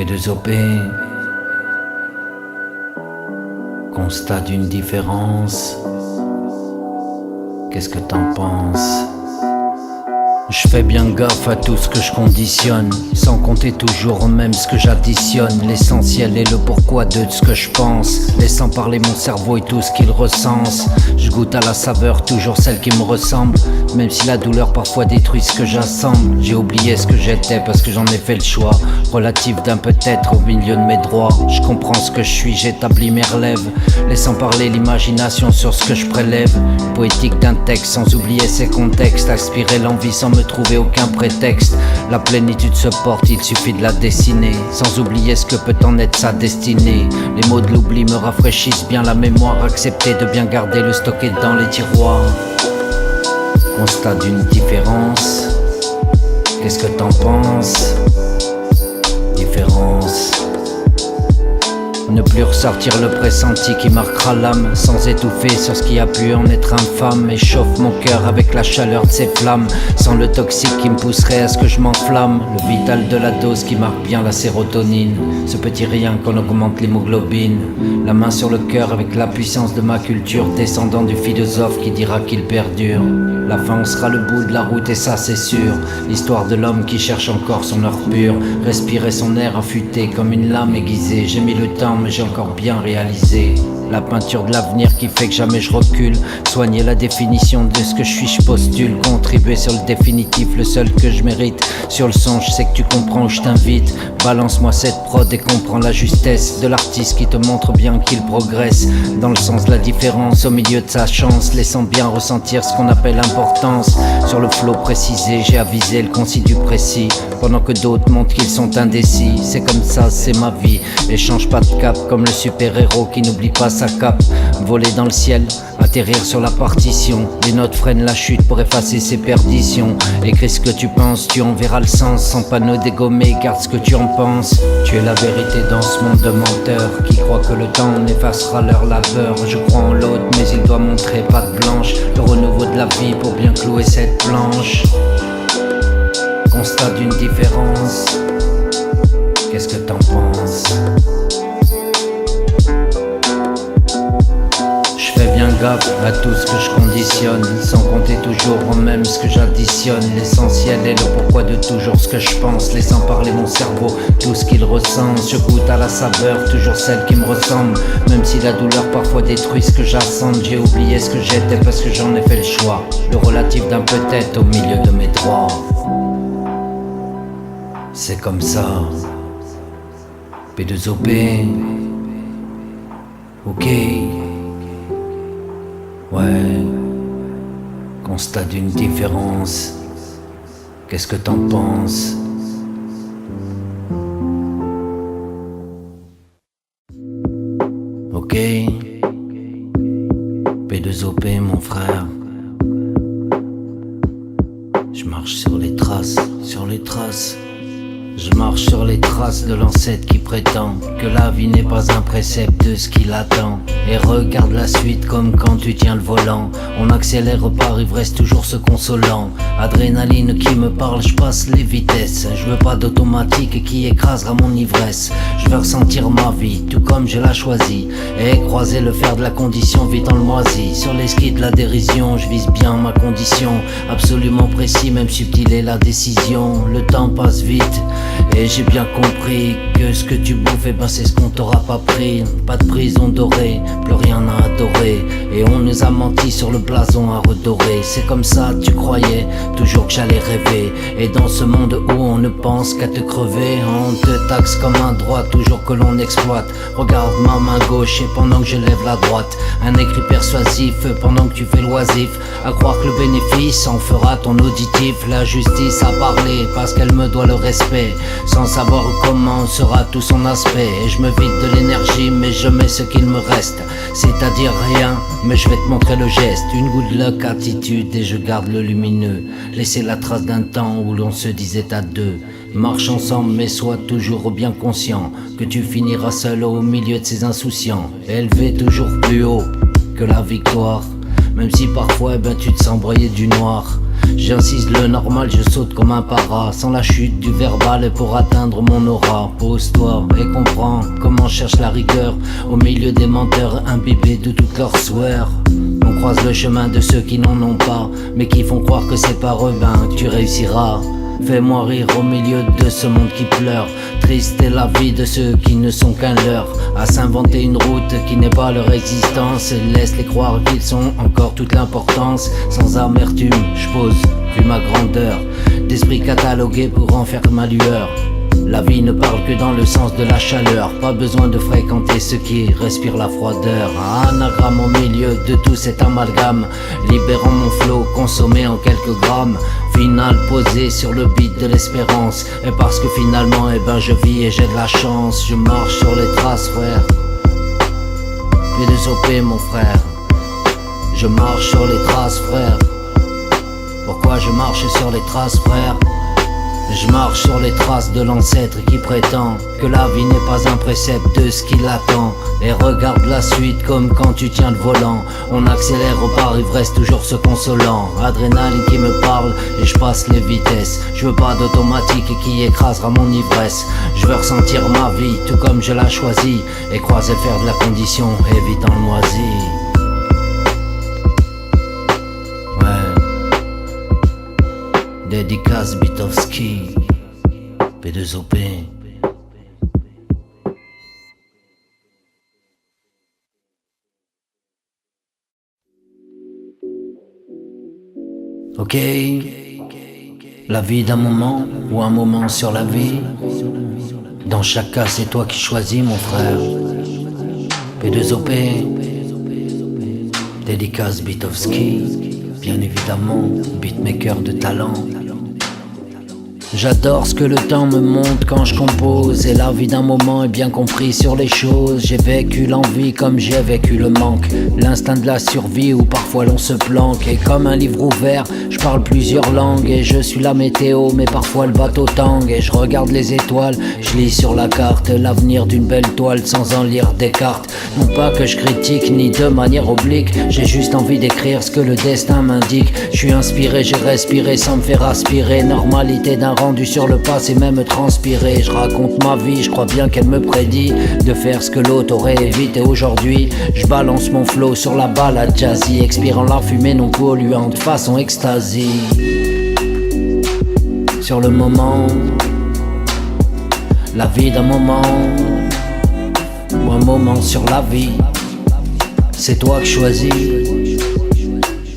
P2OP, constat d'une différence. Qu'est-ce que t'en penses? Je fais bien gaffe à tout ce que je conditionne, sans compter toujours même ce que j'additionne. L'essentiel est le pourquoi de ce que je pense, laissant parler mon cerveau et tout ce qu'il recense. Je goûte à la saveur, toujours celle qui me ressemble, même si la douleur parfois détruit ce que j'assemble. J'ai oublié ce que j'étais parce que j'en ai fait le choix, relatif d'un peut-être au milieu de mes droits. Je comprends ce que je suis, j'établis mes relèves, laissant parler l'imagination sur ce que je prélève. Poétique d'un texte sans oublier ses contextes, aspirer l'envie sans me trouver aucun prétexte. La plénitude se porte, il suffit de la dessiner, sans oublier ce que peut en être sa destinée. Les mots de l'oubli me rafraîchissent bien la mémoire, accepter de bien garder le stocker dans les tiroirs. Constat d'une différence. Qu'est-ce que t'en penses? Différence. Ne plus ressortir le pressenti qui marquera l'âme, sans étouffer sur ce qui a pu en être infâme. Échauffe mon cœur avec la chaleur de ses flammes, sans le toxique qui me pousserait à ce que je m'enflamme. Le vital de la dose qui marque bien la sérotonine, ce petit rien qu'on augmente l'hémoglobine. La main sur le cœur avec la puissance de ma culture, descendant du philosophe qui dira qu'il perdure. La fin on sera le bout de la route et ça c'est sûr. L'histoire de l'homme qui cherche encore son heure pure, respirer son air affûté comme une lame aiguisée. J'ai mis le temps mais j'ai encore bien réalisé la peinture de l'avenir qui fait que jamais je recule. Soigner la définition de ce que je suis, je postule. Contribuer sur le définitif, le seul que je mérite. Sur le son, je sais que tu comprends où je t'invite. Balance-moi cette prod et comprends la justesse de l'artiste qui te montre bien qu'il progresse dans le sens de la différence au milieu de sa chance, laissant bien ressentir ce qu'on appelle importance. Sur le flow précisé, j'ai avisé le concis du précis, pendant que d'autres montrent qu'ils sont indécis. C'est comme ça, c'est ma vie, et change pas de cap comme le super-héros qui n'oublie pas sa cape. Voler dans le ciel, atterrir sur la partition. Les notes freinent la chute pour effacer ses perditions. Écris ce que tu penses, tu en verras le sens. Sans panneau dégommé, garde ce que tu en penses. Tu es la vérité dans ce monde de menteurs qui croient que le temps effacera leur labeur. Je crois en l'autre mais il doit montrer patte blanche, le renouveau de la vie pour bien clouer cette planche. Constat d'une différence. Qu'est-ce que t'en penses? Fais bien gaffe à tout ce que je conditionne, sans compter toujours au même ce que j'additionne. L'essentiel est le pourquoi de toujours ce que je pense, laissant parler mon cerveau, tout ce qu'il ressent. Je goûte à la saveur, toujours celle qui me ressemble, même si la douleur parfois détruit ce que j'assemble. J'ai oublié ce que j'étais parce que j'en ai fait le choix, le relatif d'un peut-être au milieu de mes droits. C'est comme ça, P2OP, ok. Ouais, constat d'une différence. Qu'est-ce que t'en penses? Ok, P2OP mon frère. Je marche sur les traces, sur les traces. Je marche sur les traces de l'ancêtre qui prétend que la vie n'est pas un précepte de ce qui l'attend. Et regarde la suite comme quand tu tiens le volant. On accélère par ivresse toujours se consolant. Adrénaline qui me parle, je passe les vitesses. Je veux pas d'automatique qui écrasera mon ivresse. Je veux ressentir ma vie tout comme je l'ai choisi, et croiser le fer de la condition vite en le moisi. Sur les skis de la dérision, je vise bien ma condition. Absolument précis, même subtil est la décision. Le temps passe vite et j'ai bien compris que ce que tu bouffes, eh ben c'est ce qu'on t'aura pas pris. Pas de prison dorée, plus rien à adorer, et on nous a menti sur le blason à redorer. C'est comme ça, tu croyais toujours que j'allais rêver, et dans ce monde où on ne pense qu'à te crever, on te taxe comme un droit, toujours que l'on exploite. Regarde ma main gauche et pendant que je lève la droite, un écrit persuasif pendant que tu fais l'oisif, à croire que le bénéfice en fera ton auditif. La justice a parlé parce qu'elle me doit le respect, sans savoir comment sera tout son aspect. Et je me vide de l'énergie mais je mets ce qu'il me reste, c'est-à-dire rien, mais je vais te montrer le geste. Une good luck attitude et je garde le lumineux, laisser la trace d'un temps où l'on se disait à deux. Marche ensemble mais sois toujours bien conscient que tu finiras seul au milieu de ces insouciants. Élevé toujours plus haut que la victoire, même si parfois tu te sens broyer du noir. J'insiste le normal, je saute comme un para, sans la chute du verbal pour atteindre mon aura. Pose-toi et comprends comment cherche la rigueur au milieu des menteurs imbibés de toutes leurs sueurs. On croise le chemin de ceux qui n'en ont pas, mais qui font croire que c'est par eux que tu réussiras. Fais-moi rire au milieu de ce monde qui pleure. Triste est la vie de ceux qui ne sont qu'un leurre, à s'inventer une route qui n'est pas leur existence. Laisse-les croire qu'ils sont encore toute l'importance. Sans amertume, je pose, vu ma grandeur, d'esprit catalogué pour en faire ma lueur. La vie ne parle que dans le sens de la chaleur. Pas besoin de fréquenter ceux qui respirent la froideur. Anagramme au milieu de tout cet amalgame, libérant mon flot consommé en quelques grammes. Final posé sur le beat de l'espérance. Et parce que finalement je vis et j'ai de la chance. Je marche sur les traces, frère. P2OP mon frère. Je marche sur les traces, frère. Pourquoi je marche sur les traces, frère? Je marche sur les traces de l'ancêtre qui prétend que la vie n'est pas un précepte de ce qui l'attend. Et regarde la suite comme quand tu tiens le volant. On accélère au par ivresse, toujours se consolant. Adrénaline qui me parle et je passe les vitesses. Je veux pas d'automatique qui écrasera mon ivresse. Je veux ressentir ma vie tout comme je l'ai choisi, et croiser le fer de la condition, évitant le moisi. Dédicace Bitowski, P2OP. Ok, la vie d'un moment ou un moment sur la vie. Dans chaque cas, c'est toi qui choisis, mon frère. P2OP, dédicace Bitowski, bien évidemment, beatmaker de talent. J'adore ce que le temps me montre quand je compose, et la vie d'un moment est bien compris sur les choses. J'ai vécu l'envie comme j'ai vécu le manque, l'instinct de la survie où parfois l'on se planque. Et comme un livre ouvert, je parle plusieurs langues, et je suis la météo mais parfois le bateau tangue. Et je regarde les étoiles, je lis sur la carte l'avenir d'une belle toile sans en lire des cartes. Non pas que je critique ni de manière oblique, j'ai juste envie d'écrire ce que le destin m'indique. Je suis inspiré, j'ai respiré sans me faire aspirer. Normalité d'un rendu sur le passé, même transpiré. Je raconte ma vie, je crois bien qu'elle me prédit de faire ce que l'autre aurait évité aujourd'hui. Je balance mon flow sur la balade jazzy, expirant la fumée non polluante façon ecstasy. Sur le moment, la vie d'un moment, ou un moment sur la vie. C'est toi que choisis,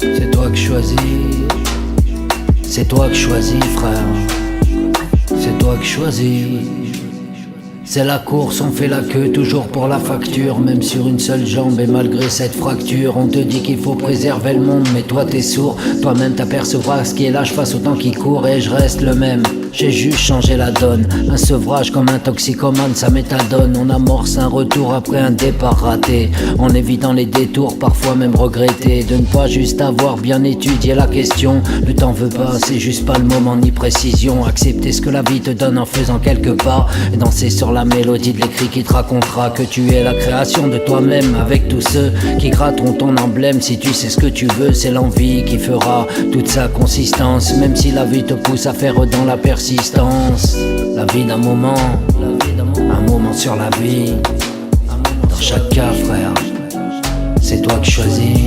c'est toi que choisis, c'est toi que choisis, frère. C'est toi que choisis. C'est la course, on fait la queue toujours pour la facture, même sur une seule jambe et malgré cette fracture. On te dit qu'il faut préserver le monde, mais toi t'es sourd. Toi-même t'apercevras ce qui est là, je face au temps qui court et je reste le même. J'ai juste changé la donne, un sevrage comme un toxicomane, ça m'étadonne. On amorce un retour après un départ raté, en évitant les détours, parfois même regrettés. De ne pas juste avoir bien étudié la question. Le temps veut pas, c'est juste pas le moment ni précision. Accepter ce que la vie te donne en faisant quelques pas, et danser sur la mélodie de l'écrit qui te racontera que tu es la création de toi-même. Avec tous ceux qui gratteront ton emblème, si tu sais ce que tu veux, c'est l'envie qui fera toute sa consistance. Même si la vie te pousse à faire dans la persistance. La vie d'un moment, un moment sur la vie. Dans chaque cas, frère, c'est toi qui choisis.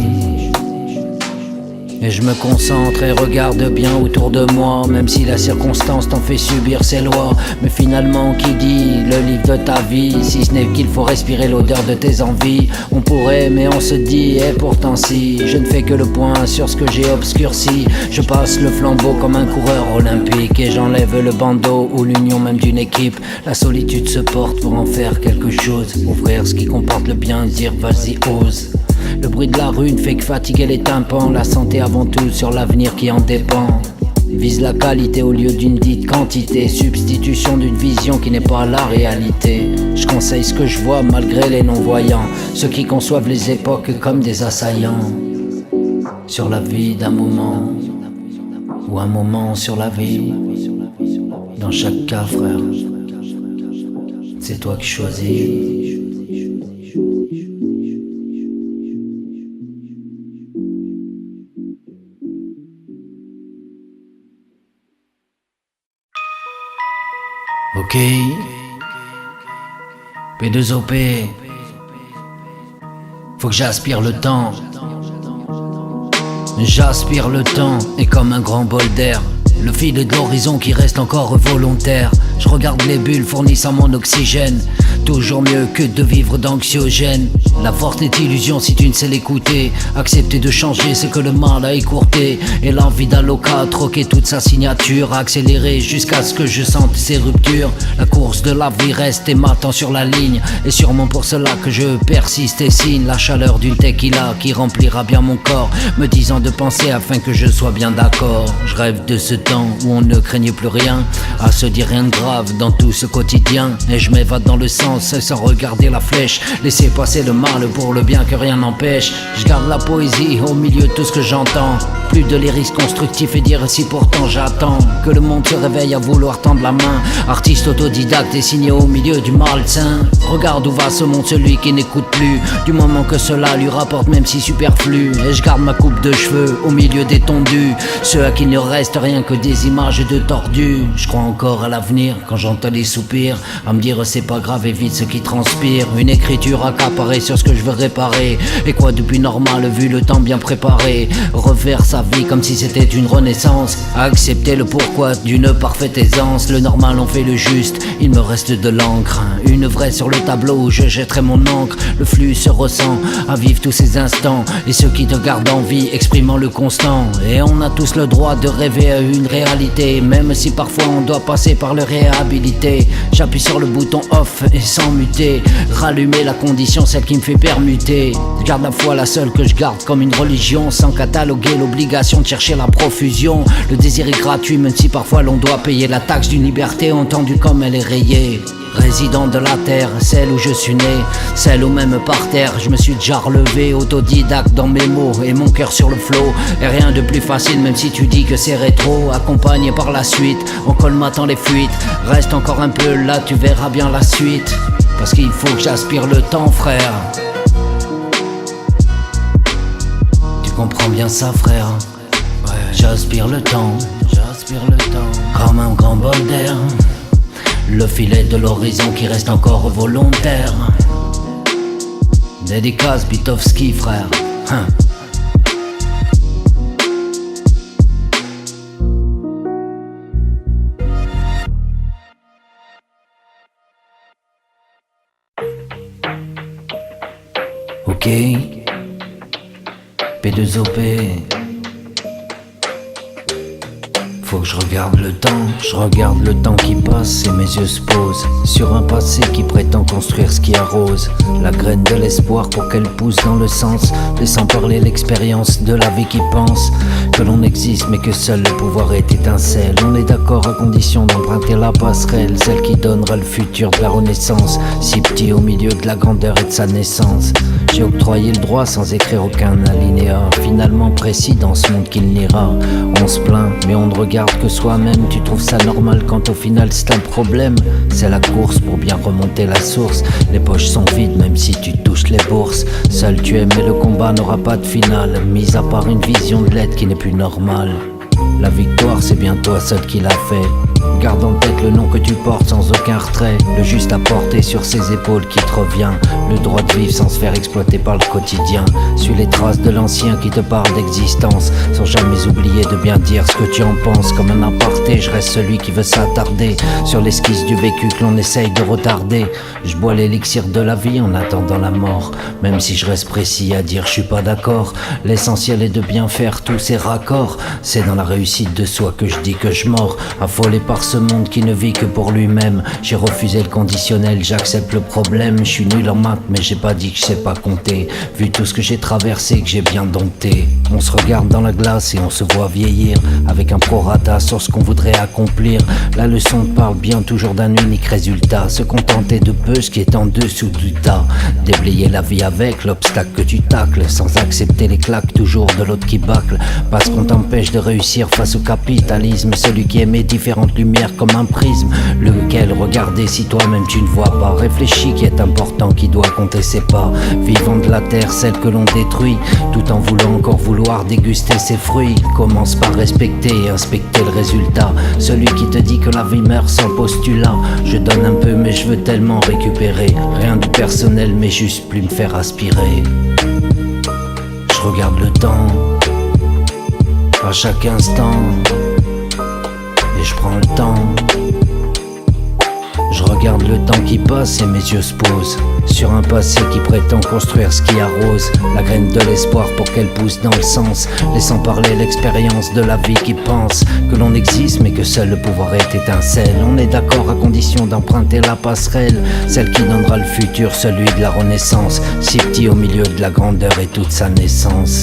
Et je me concentre et regarde bien autour de moi, même si la circonstance t'en fait subir ses lois. Mais finalement, qui dit le livre de ta vie, si ce n'est qu'il faut respirer l'odeur de tes envies? On pourrait, mais on se dit, et pourtant si je ne fais que le point sur ce que j'ai obscurci. Je passe le flambeau comme un coureur olympique, et j'enlève le bandeau ou l'union même d'une équipe. La solitude se porte pour en faire quelque chose, ouvrir ce qui comporte le bien, dire vas-y ose. Le bruit de la rue ne fait que fatiguer les tympans. La santé avant tout, sur l'avenir qui en dépend. Vise la qualité au lieu d'une dite quantité, substitution d'une vision qui n'est pas la réalité. Je conseille ce que je vois malgré les non-voyants, ceux qui conçoivent les époques comme des assaillants. Sur la vie d'un moment, ou un moment sur la vie. Dans chaque cas, frère, c'est toi qui choisis. Ok, P2OP, faut que j'aspire le temps. J'aspire le temps et comme un grand bol d'air, le fil de l'horizon qui reste encore volontaire. Je regarde les bulles fournissant mon oxygène. Toujours mieux que de vivre d'anxiogène. La force n'est illusion si tu ne sais l'écouter. Accepter de changer ce que le mal a écourté. Et l'envie d'Aloca a troqué toute sa signature. Accélérer jusqu'à ce que je sente ces ruptures. La course de la vie reste et m'attend sur la ligne. Et sûrement pour cela que je persiste et signe la chaleur d'une tequila qui remplira bien mon corps, me disant de penser afin que je sois bien d'accord. Je rêve de ce temps où on ne craignait plus rien, à se dire rien de grave dans tout ce quotidien. Et je m'évade dans le sens sans regarder la flèche. Laisser passer le mal pour le bien que rien n'empêche. Je garde la poésie au milieu de tout ce que j'entends. Plus de lyrisme constructif et dire si pourtant j'attends que le monde se réveille à vouloir tendre la main. Artiste autodidacte et signé au milieu du malsain. Regarde où va ce monde, celui qui n'écoute plus, du moment que cela lui rapporte même si superflu. Et je garde ma coupe de cheveux au milieu des tondus, ceux à qui il ne reste rien que des images de tordus. Je crois encore à l'avenir quand j'entends les soupirs, à me dire c'est pas grave, évite ce qui transpire. Une écriture accaparée sur ce que je veux réparer. Et quoi de plus normal vu le temps bien préparé. Refaire sa vie comme si c'était une renaissance. Accepter le pourquoi d'une parfaite aisance. Le normal on fait le juste, il me reste de l'encre. Une vraie sur le tableau où je jetterai mon encre. Le flux se ressent à vivre tous ces instants. Et ceux qui te gardent en vie exprimant le constant. Et on a tous le droit de rêver à une réalité, même si parfois on doit passer par le réhabiliter. J'appuie sur le bouton off et sans muter, rallumer la condition, celle qui me fait permuter. Je garde la foi, la seule que je garde comme une religion, sans cataloguer l'obligation de chercher la profusion. Le désir est gratuit même si parfois l'on doit payer la taxe d'une liberté entendue comme elle est rayée. Résident de la terre, celle où je suis né, celle où même par terre je me suis déjà relevé. Autodidacte dans mes mots et mon cœur sur le flot. Et rien de plus facile même si tu dis que c'est rétro. Accompagné par la suite, en colmatant les fuites. Reste encore un peu là, tu verras bien la suite. Parce qu'il faut que j'aspire le temps, frère. Tu comprends bien ça, frère? Ouais. J'aspire le temps, comme un grand bol d'air. Le filet de l'horizon qui reste encore volontaire. Dédicace Bitovski, frère. Ok, P2OP. Faut que je regarde le temps qui passe et mes yeux se posent sur un passé qui prétend construire ce qui arrose la graine de l'espoir pour qu'elle pousse dans le sens, laissant parler l'expérience de la vie qui pense que l'on existe mais que seul le pouvoir est étincelle. On est d'accord à condition d'emprunter la passerelle, celle qui donnera le futur de la renaissance, si petit au milieu de la grandeur et de sa naissance. J'ai octroyé le droit sans écrire aucun alinéa, finalement précis dans ce monde qu'il n'ira. On se plaint mais on ne regarde que soi-même. Tu trouves ça normal quand au final c'est un problème. C'est la course pour bien remonter la source. Les poches sont vides même si tu touches les bourses. Seul tu aimes et le combat n'aura pas de finale, mis à part une vision de l'aide qui n'est plus normale. La victoire c'est bien toi seul qui l'a fait. Garde en tête le nom que tu portes sans aucun retrait. Le juste à porter sur ses épaules qui te revient. Le droit de vivre sans se faire exploiter par le quotidien. Suis les traces de l'ancien qui te parle d'existence, sans jamais oublier de bien dire ce que tu en penses. Comme un aparté, je reste celui qui veut s'attarder sur l'esquisse du vécu que l'on essaye de retarder. Je bois l'élixir de la vie en attendant la mort, même si je reste précis à dire je suis pas d'accord. L'essentiel est de bien faire tous ces raccords. C'est dans la réussite de soi que je dis que je mords, affolé par ce monde qui ne vit que pour lui-même. J'ai refusé le conditionnel, j'accepte le problème. Je suis nul en maths mais j'ai pas dit que je sais pas compter, vu tout ce que j'ai traversé, que j'ai bien dompté. On se regarde dans la glace et on se voit vieillir, avec un prorata sur ce qu'on voudrait accomplir. La leçon te parle bien toujours d'un unique résultat, se contenter de peu, ce qui est en dessous du tas. Déblayer la vie avec l'obstacle que tu tacles, sans accepter les claques toujours de l'autre qui bâcle. Parce qu'on t'empêche de réussir face au capitalisme, celui qui émet différentes lumières lumière comme un prisme, lequel regarder si toi-même tu ne vois pas. Réfléchis qui est important, qui doit compter ses pas. Vivant de la terre, celle que l'on détruit, tout en voulant encore vouloir déguster ses fruits. Commence par respecter et inspecter le résultat. Celui qui te dit que la vie meurt sans postulat. Je donne un peu mais je veux tellement récupérer. Rien de personnel mais juste plus me faire aspirer. Je regarde le temps à chaque instant et je prends le temps. Je regarde le temps qui passe et mes yeux se posent sur un passé qui prétend construire ce qui arrose la graine de l'espoir pour qu'elle pousse dans le sens, laissant parler l'expérience de la vie qui pense que l'on existe mais que seul le pouvoir est étincelle. On est d'accord à condition d'emprunter la passerelle, celle qui donnera le futur, celui de la renaissance, si petit au milieu de la grandeur et toute sa naissance.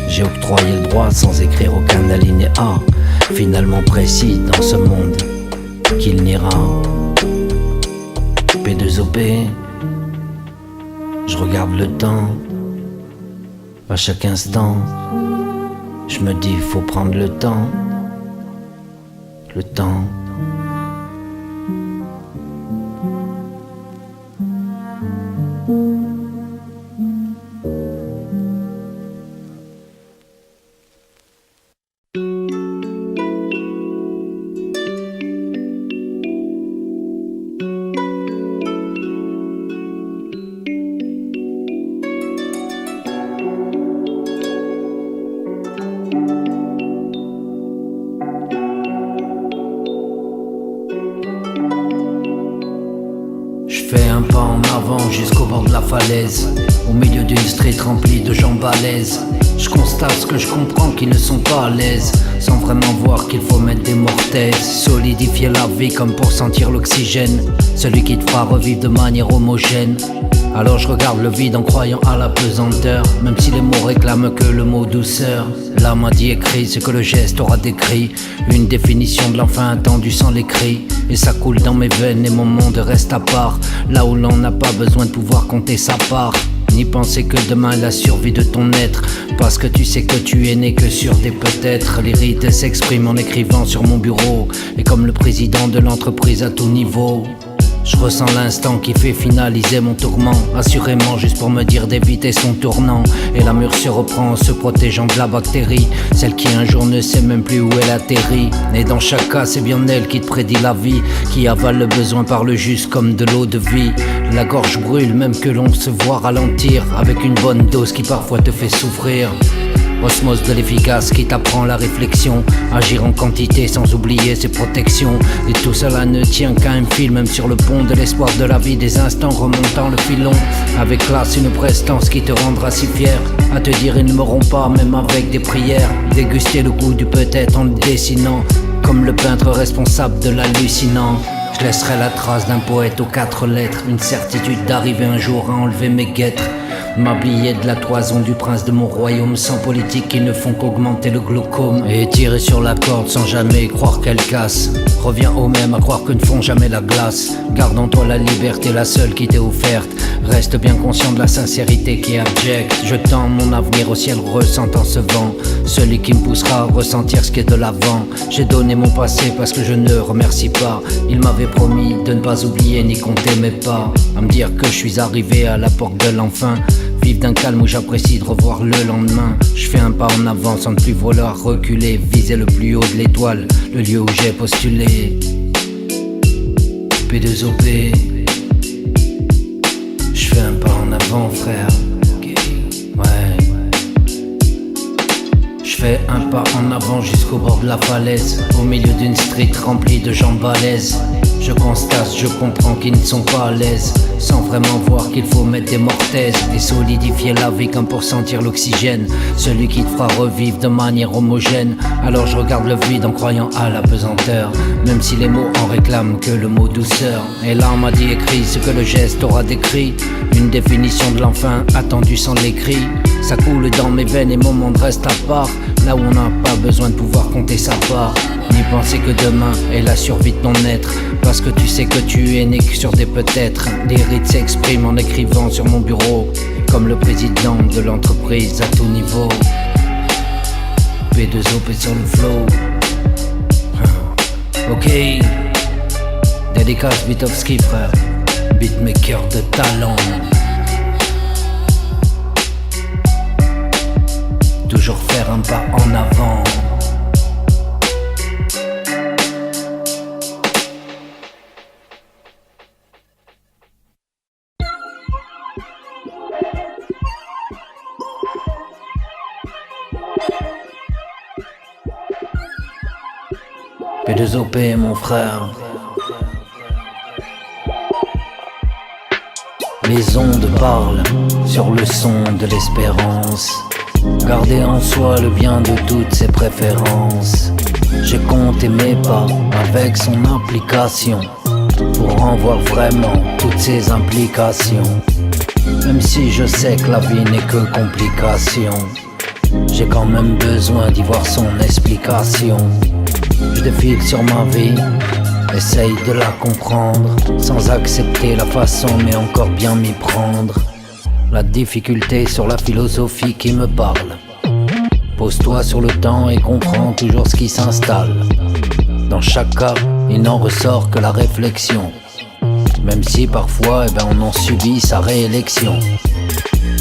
J'ai octroyé le droit sans écrire aucun alinéa, finalement précis dans ce monde qu'il n'ira. P2OP, je regarde le temps à chaque instant. Je me dis faut prendre le temps. Le temps. Fais un pas en avant jusqu'au bord de la falaise, au milieu d'une street remplie de gens balèzes. Je constate ce que je comprends qu'ils ne sont pas à l'aise, sans vraiment voir qu'il faut mettre des mortaises. Solidifier la vie comme pour sentir l'oxygène, celui qui te fera revivre de manière homogène. Alors je regarde le vide en croyant à la pesanteur, même si les mots réclament que le mot douceur. L'âme a dit écrit ce que le geste aura décrit, une définition de l'enfant attendu sans les cris. Et ça coule dans mes veines et mon monde reste à part, là où l'on n'a pas besoin de pouvoir compter sa part, ni penser que demain est la survie de ton être, parce que tu sais que tu es né que sur des peut-être. Les rites s'expriment en écrivant sur mon bureau, et comme le président de l'entreprise à tout niveau, je ressens l'instant qui fait finaliser mon tourment, assurément juste pour me dire d'éviter son tournant. Et la mûre se reprend en se protégeant de la bactérie, celle qui un jour ne sait même plus où elle atterrit. Et dans chaque cas c'est bien elle qui te prédit la vie, qui avale le besoin par le juste comme de l'eau de vie. La gorge brûle même que l'on se voit ralentir, avec une bonne dose qui parfois te fait souffrir. Osmose de l'efficace qui t'apprend la réflexion, agir en quantité sans oublier ses protections. Et tout cela ne tient qu'à un fil, même sur le pont de l'espoir de la vie, des instants remontant le filon. Avec classe une prestance qui te rendra si fier, à te dire ils ne m'auront pas même avec des prières. Déguster le goût du peut-être en le dessinant, comme le peintre responsable de l'hallucinant. Je laisserai la trace d'un poète aux 4 lettres, une certitude d'arriver un jour à enlever mes guêtres, m'habiller de la toison du prince de mon royaume, sans politique qui ne font qu'augmenter le glaucome. Et tirer sur la corde sans jamais croire qu'elle casse, reviens au même à croire que ne font jamais la glace. Garde en toi la liberté, la seule qui t'est offerte, reste bien conscient de la sincérité qui est abjecte. Je tends mon avenir au ciel ressentant ce vent, celui qui me poussera à ressentir ce qui est de l'avant. J'ai donné mon passé parce que je ne remercie pas, il m'avait promis de ne pas oublier ni compter mes pas, à me dire que je suis arrivé à la porte de l'enfin. Vivre d'un calme où j'apprécie de revoir le lendemain. Je fais un pas en avant sans ne plus vouloir reculer, viser le plus haut de l'étoile, le lieu où j'ai postulé. P2OP, je fais un pas en avant frère, ouais. Je fais un pas en avant jusqu'au bord de la falaise, au milieu d'une street remplie de gens balèzes. Je constate, je comprends qu'ils ne sont pas à l'aise, sans vraiment voir qu'il faut mettre des mortaises et solidifier la vie comme pour sentir l'oxygène, celui qui te fera revivre de manière homogène. Alors je regarde le vide en croyant à la pesanteur, même si les mots en réclament que le mot douceur. Et là on m'a dit écrit ce que le geste aura décrit, une définition de l'enfant attendu sans l'écrit. Ça coule dans mes veines et mon monde reste à part, là où on n'a pas besoin de pouvoir compter sa part, ni penser que demain est la survie de ton être, parce que tu sais que tu es né que sur des peut-être. Les rites s'expriment en écrivant sur mon bureau, comme le président de l'entreprise à tout niveau. P2OP sur le flow. Ok, dédicace Vitovski frère, beatmaker de talent. Toujours faire un pas en avant. P2OP mon frère. Les ondes parlent sur le son de l'espérance. Garder en soi le bien de toutes ses préférences. Je compte mes pas avec son application pour en voir vraiment toutes ses implications. Même si je sais que la vie n'est que complication, j'ai quand même besoin d'y voir son explication. Je défile sur ma vie, essaye de la comprendre, sans accepter la façon mais encore bien m'y prendre. La difficulté sur la philosophie qui me parle. Pose-toi sur le temps et comprends toujours ce qui s'installe. Dans chaque cas, il n'en ressort que la réflexion. Même si parfois on en subit sa réélection.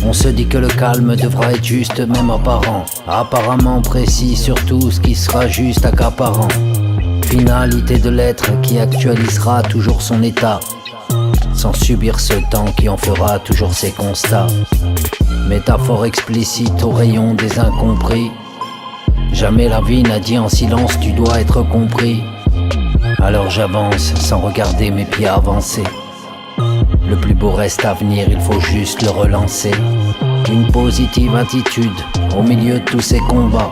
On se dit que le calme devra être juste même apparent. Apparemment précis sur tout ce qui sera juste accaparant. Finalité de l'être qui actualisera toujours son état, sans subir ce temps qui en fera toujours ses constats. Métaphore explicite au rayon des incompris. Jamais la vie n'a dit en silence tu dois être compris. Alors j'avance sans regarder mes pieds avancer. Le plus beau reste à venir, il faut juste le relancer. Une positive attitude au milieu de tous ces combats.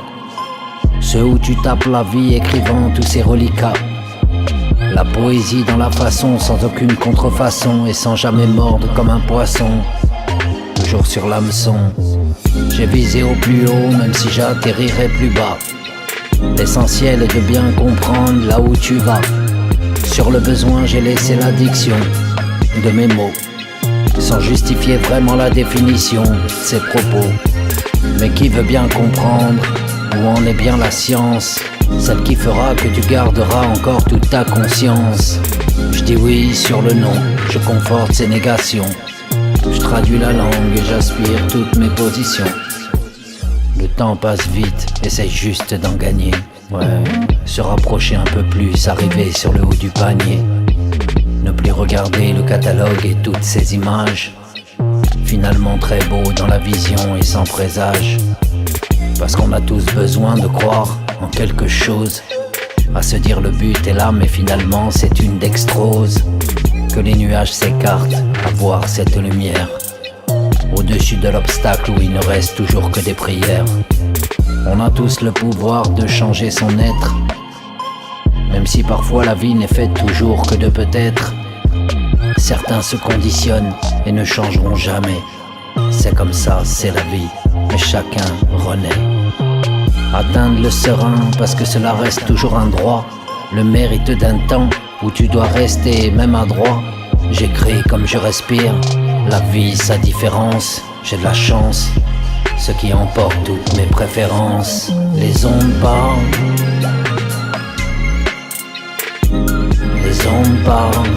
Ceux où tu tapes la vie écrivant tous ces reliquats. La poésie dans la façon, sans aucune contrefaçon et sans jamais mordre comme un poisson. Toujours sur l'hameçon. J'ai visé au plus haut même si j'atterrirai plus bas. L'essentiel est de bien comprendre là où tu vas. Sur le besoin j'ai laissé l'addiction de mes mots, sans justifier vraiment la définition de ces propos. Mais qui veut bien comprendre où en est bien la science, celle qui fera que tu garderas encore toute ta conscience. Je dis oui sur le non, je conforte ces négations. Je traduis la langue et j'aspire toutes mes positions. Le temps passe vite, essaye juste d'en gagner. Ouais, se rapprocher un peu plus, arriver sur le haut du panier. Ne plus regarder le catalogue et toutes ces images. Finalement très beau dans la vision et sans présage. Parce qu'on a tous besoin de croire en quelque chose. À se dire le but est là mais finalement c'est une dextrose. Que les nuages s'écartent à voir cette lumière. Au-dessus de l'obstacle où il ne reste toujours que des prières. On a tous le pouvoir de changer son être. Même si parfois la vie n'est faite toujours que de peut-être. Certains se conditionnent et ne changeront jamais. C'est comme ça, c'est la vie, mais chacun renaît. Atteindre le serein parce que cela reste toujours un droit. Le mérite d'un temps où tu dois rester même adroit. J'écris comme je respire, la vie sa différence. J'ai de la chance, ce qui emporte toutes mes préférences. Les ondes parlent. Les ondes parlent.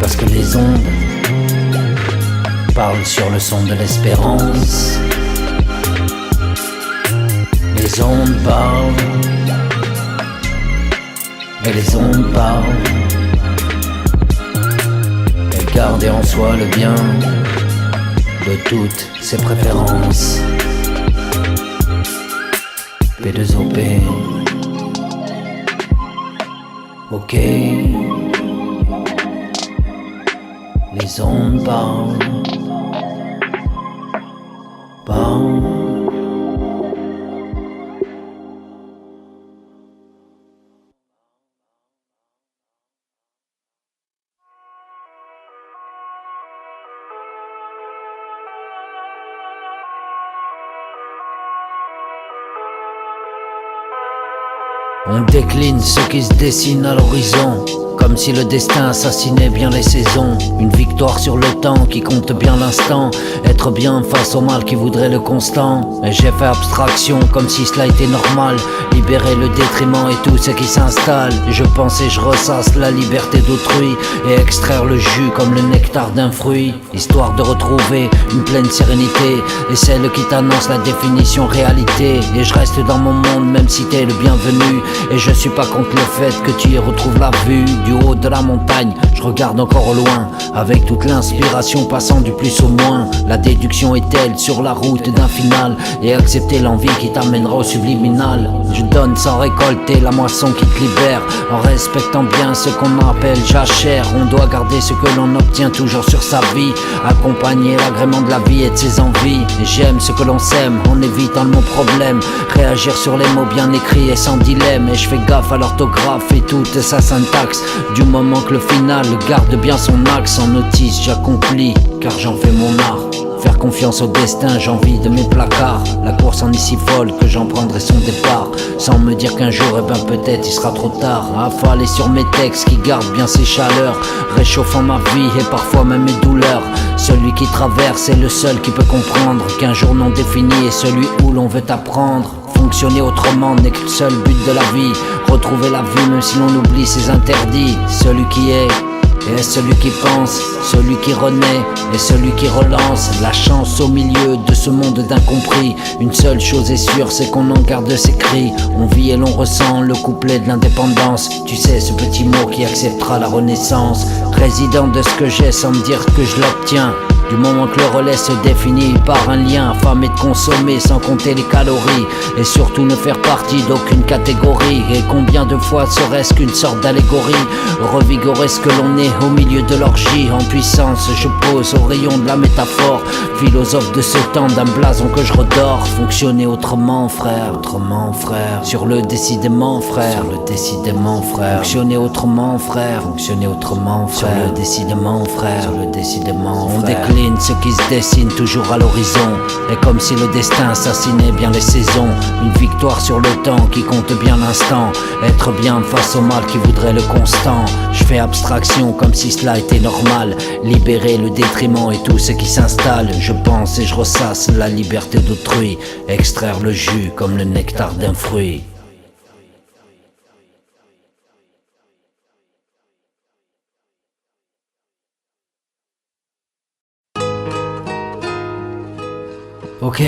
Parce que les ondes parlent sur le son de l'espérance. Les ondes parlent. Et les ondes parlent. Et garder en soi le bien de toutes ses préférences. P2OP. Ok. Les ondes parlent. Parlent. On décline ce qui se dessine à l'horizon, comme si le destin assassinait bien les saisons. Une victoire sur le temps qui compte bien l'instant. Être être bien face au mal qui voudrait le constant. Et j'ai fait abstraction comme si cela était normal, libérer le détriment et tout ce qui s'installe. Je pense et je ressasse la liberté d'autrui et extraire le jus comme le nectar d'un fruit, histoire de retrouver une pleine sérénité et celle qui t'annonce la définition réalité. Et je reste dans mon monde même si t'es le bienvenu, et je suis pas contre le fait que tu y retrouves la vue du haut de la montagne. Je regarde encore au loin avec toute l'inspiration passant du plus au moins. La déduction est telle sur la route d'un final, et accepter l'envie qui t'amènera au subliminal. Je donne sans récolter la moisson qui te libère, en respectant bien ce qu'on appelle jachère. On doit garder ce que l'on obtient toujours sur sa vie, accompagner l'agrément de la vie et de ses envies. Et j'aime ce que l'on sème en évitant le mot problème, réagir sur les mots bien écrits et sans dilemme. Et je fais gaffe à l'orthographe et toute sa syntaxe, du moment que le final garde bien son axe. En notice j'accomplis car j'en fais mon art. Faire confiance au destin, j'ai envie de mes placards. La course en est si folle que j'en prendrai son départ, sans me dire qu'un jour, peut-être il sera trop tard. Affaler sur mes textes qui gardent bien ses chaleurs, réchauffant ma vie et parfois même mes douleurs. Celui qui traverse est le seul qui peut comprendre qu'un jour non défini est celui où l'on veut apprendre. Fonctionner autrement n'est que le seul but de la vie, retrouver la vie même si l'on oublie ses interdits. Celui qui est et celui qui pense, celui qui renaît et celui qui relance. La chance au milieu de ce monde d'incompris. Une seule chose est sûre, c'est qu'on en garde ses cris. On vit et l'on ressent le couplet de l'indépendance. Tu sais, ce petit mot qui acceptera la renaissance. Résident de ce que j'ai sans me dire que je l'obtiens. Du moment que le relais se définit par un lien, affamer de consommer sans compter les calories, et surtout ne faire partie d'aucune catégorie. Et combien de fois serait-ce qu'une sorte d'allégorie, revigorer ce que l'on est au milieu de l'orgie. En puissance je pose au rayon de la métaphore, philosophe de ce temps d'un blason que je redore. Fonctionner autrement frère, sur le décidément frère, fonctionner autrement frère, sur le décidément frère, on décline ce qui se dessine toujours à l'horizon, et comme si le destin assassinait bien les saisons. Une victoire sur le temps qui compte bien l'instant, être bien face au mal qui voudrait le constant. Je fais abstraction comme si cela était normal, libérer le détriment et tout ce qui s'installe. Je pense et je ressasse la liberté d'autrui, extraire le jus comme le nectar d'un fruit. Ok,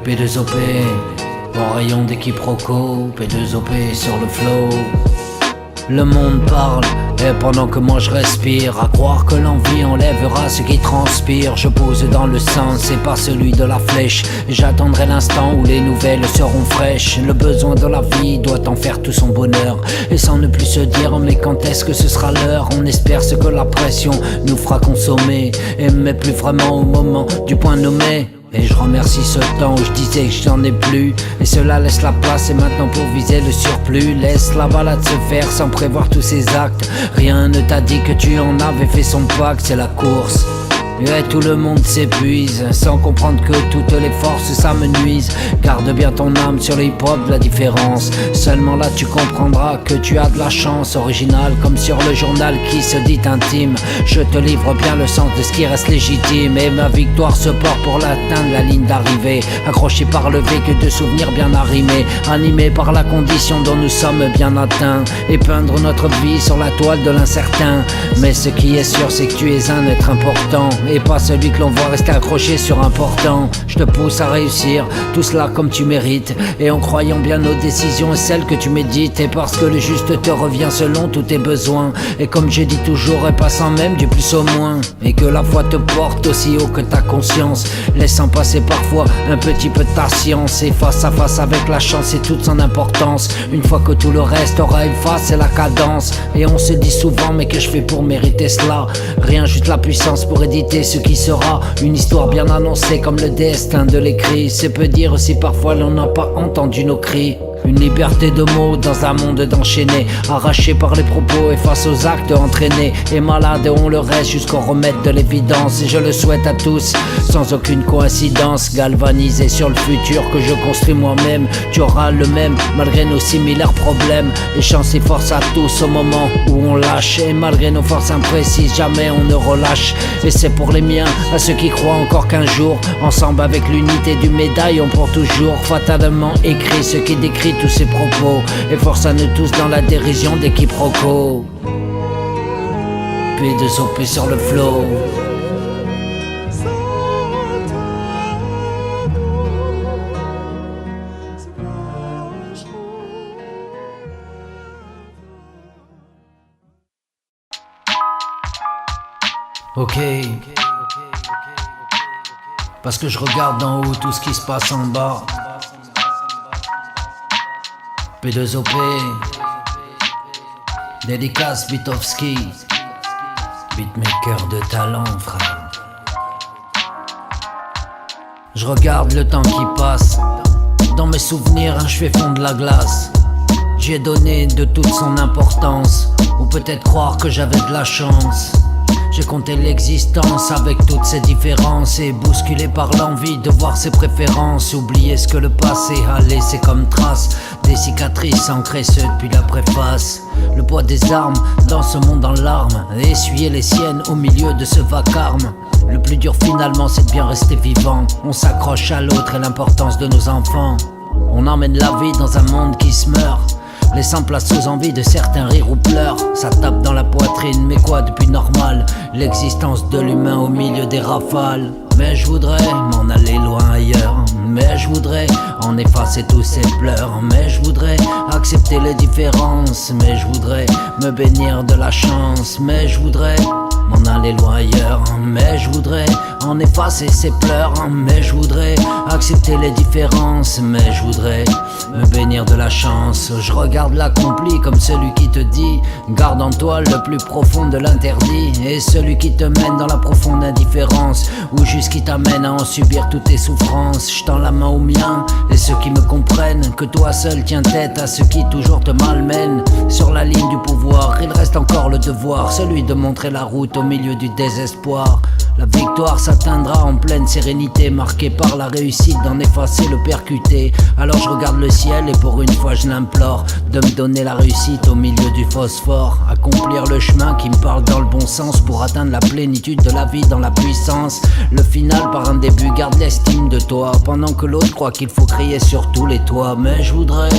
P2OP, au rayon des quiproquos, P2OP sur le flow. Le monde parle, et pendant que moi je respire, à croire que l'envie enlèvera ce qui transpire. Je pose dans le sens, c'est pas celui de la flèche, et j'attendrai l'instant où les nouvelles seront fraîches. Le besoin de la vie doit en faire tout son bonheur, et sans ne plus se dire mais quand est-ce que ce sera l'heure. On espère ce que la pression nous fera consommer, et mais plus vraiment au moment du point nommé. Et je remercie ce temps où je disais que j'en ai plus, et cela laisse la place et maintenant pour viser le surplus. Laisse la balade se faire sans prévoir tous ces actes. Rien ne t'a dit que tu en avais fait son pacte. C'est la course et tout le monde s'épuise, sans comprendre que toutes les forces s'amenuisent. Garde bien ton âme sur les hip-hop de la différence, seulement là tu comprendras que tu as de la chance. Original comme sur le journal qui se dit intime, je te livre bien le sens de ce qui reste légitime. Et ma victoire se porte pour l'atteindre la ligne d'arrivée, accroché par le vécu de souvenirs bien arrimés, animé par la condition dont nous sommes bien atteints, et peindre notre vie sur la toile de l'incertain. Mais ce qui est sûr c'est que tu es un être important, et pas celui que l'on voit rester accroché sur un portant. Je te pousse à réussir tout cela comme tu mérites, et en croyant bien nos décisions et celles que tu médites. Et parce que le juste te revient selon tous tes besoins, et comme j'ai dit toujours, et passant même du plus au moins. Et que la foi te porte aussi haut que ta conscience, laissant passer parfois un petit peu de ta science. Et face à face avec la chance et toute son importance, une fois que tout le reste aura effacé la cadence. Et on se dit souvent mais que je fais pour mériter cela? Rien, juste la puissance pour éditer ce qui sera une histoire bien annoncée comme le destin de l'écrit. C'est peu dire si parfois l'on n'a pas entendu nos cris. Une liberté de mots dans un monde d'enchaînés, arraché par les propos et face aux actes entraînés. Et malade on le reste jusqu'au remède de l'évidence. Et je le souhaite à tous, sans aucune coïncidence. Galvanisé sur le futur que je construis moi-même. Tu auras le même, malgré nos similaires problèmes. Et chance et force à tous au moment où on lâche. Et malgré nos forces imprécises, jamais on ne relâche. Et c'est pour les miens, à ceux qui croient encore qu'un jour, ensemble avec l'unité du médaillon pour toujours, fatalement écrit ce qui décrit tous ces propos. Et force à nous tous dans la dérision des quiproquos. P2OP sur le flow. Ok. Parce que je regarde d'en haut tout ce qui se passe en bas. P2OP. Dédicace Bitovski. Beatmaker de talent, frère. Je regarde le temps qui passe. Dans mes souvenirs, je fais fondre la glace. J'y ai donné de toute son importance. Ou peut-être croire que j'avais de la chance. J'ai compté l'existence avec toutes ses différences et bousculé par l'envie de voir ses préférences. Oublier ce que le passé a laissé comme trace. Des cicatrices ancrées depuis la préface. Le poids des armes dans ce monde en larmes. Essuyer les siennes au milieu de ce vacarme. Le plus dur finalement c'est de bien rester vivant. On s'accroche à l'autre et l'importance de nos enfants. On emmène la vie dans un monde qui se meurt, laissant place aux envies de certains rires ou pleurs. Ça tape dans la poitrine, mais quoi depuis normal? L'existence de l'humain au milieu des rafales. Mais je voudrais m'en aller loin ailleurs. Mais je voudrais en effacer tous ces pleurs. Mais je voudrais accepter les différences. Mais je voudrais me bénir de la chance. Mais je voudrais m'en aller loin ailleurs. Mais je voudrais en effacer ces pleurs. Mais je voudrais accepter les différences. Mais je voudrais me bénir de la chance. Je regarde l'accompli comme celui qui te dit garde en toi le plus profond de l'interdit. Et celui qui te mène dans la profonde indifférence, ou juste qui t'amène à en subir toutes tes souffrances. Je tends la main aux miens et ceux qui me comprennent que toi seul tiens tête à ceux qui toujours te malmènent. Sur la ligne du pouvoir, il reste encore le devoir, celui de montrer la route au milieu du désespoir. La victoire s'atteindra en pleine sérénité, marquée par la réussite d'en effacer le percuté. Alors je regarde le ciel et pour une fois je l'implore de me donner la réussite au milieu du phosphore. Accomplir le chemin qui me parle dans le bon sens pour atteindre la plénitude de la vie dans la puissance. Le final par un début garde l'estime de toi, pendant que l'autre croit qu'il faut crier sur tous les toits. Mais je voudrais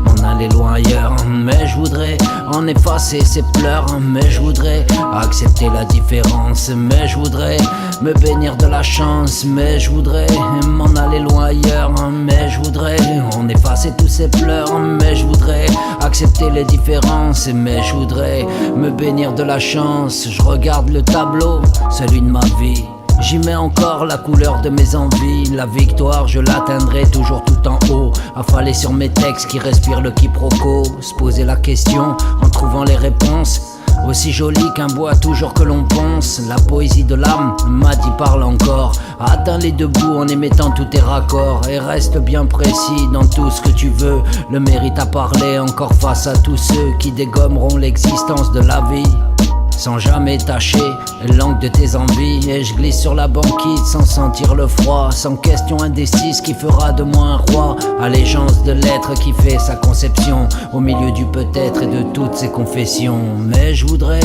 m'en aller loin ailleurs. Mais je voudrais en effacer ces pleurs. Mais je voudrais accepter la différence. Mais je voudrais me bénir de la chance. Mais je voudrais m'en aller loin ailleurs. Mais je voudrais en effacer tous ces pleurs. Mais je voudrais accepter les différences. Mais je voudrais me bénir de la chance. Je regarde le tableau, celui de ma vie. J'y mets encore la couleur de mes envies. La victoire je l'atteindrai toujours tout en haut. Affaler sur mes textes qui respirent le quiproquo. Se poser la question en trouvant les réponses. Aussi joli qu'un bois toujours que l'on ponce. La poésie de l'âme m'a dit parle encore. Atteins les deux bouts en émettant tous tes raccords. Et reste bien précis dans tout ce que tu veux. Le mérite à parler encore face à tous ceux qui dégommeront l'existence de la vie sans jamais tâcher l'angle de tes envies. Et je glisse sur la banquise sans sentir le froid, sans question indécise qui fera de moi un roi. Allégeance de l'être qui fait sa conception au milieu du peut-être et de toutes ses confessions. Mais je voudrais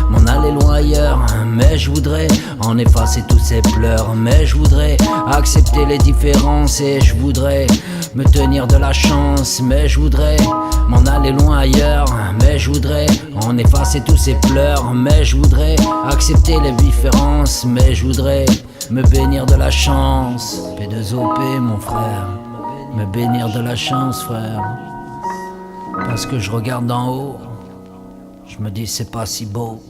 m'en aller loin ailleurs. Mais je voudrais en effacer tous ces pleurs. Mais je voudrais accepter les différences. Et je voudrais me tenir de la chance. Mais je voudrais m'en aller loin ailleurs. Mais je voudrais en effacer tous ces pleurs. Mais je voudrais accepter les différences. Mais je voudrais me bénir de la chance. P2OP mon frère, me bénir de la chance frère. Parce que je regarde d'en haut, je me dis c'est pas si beau.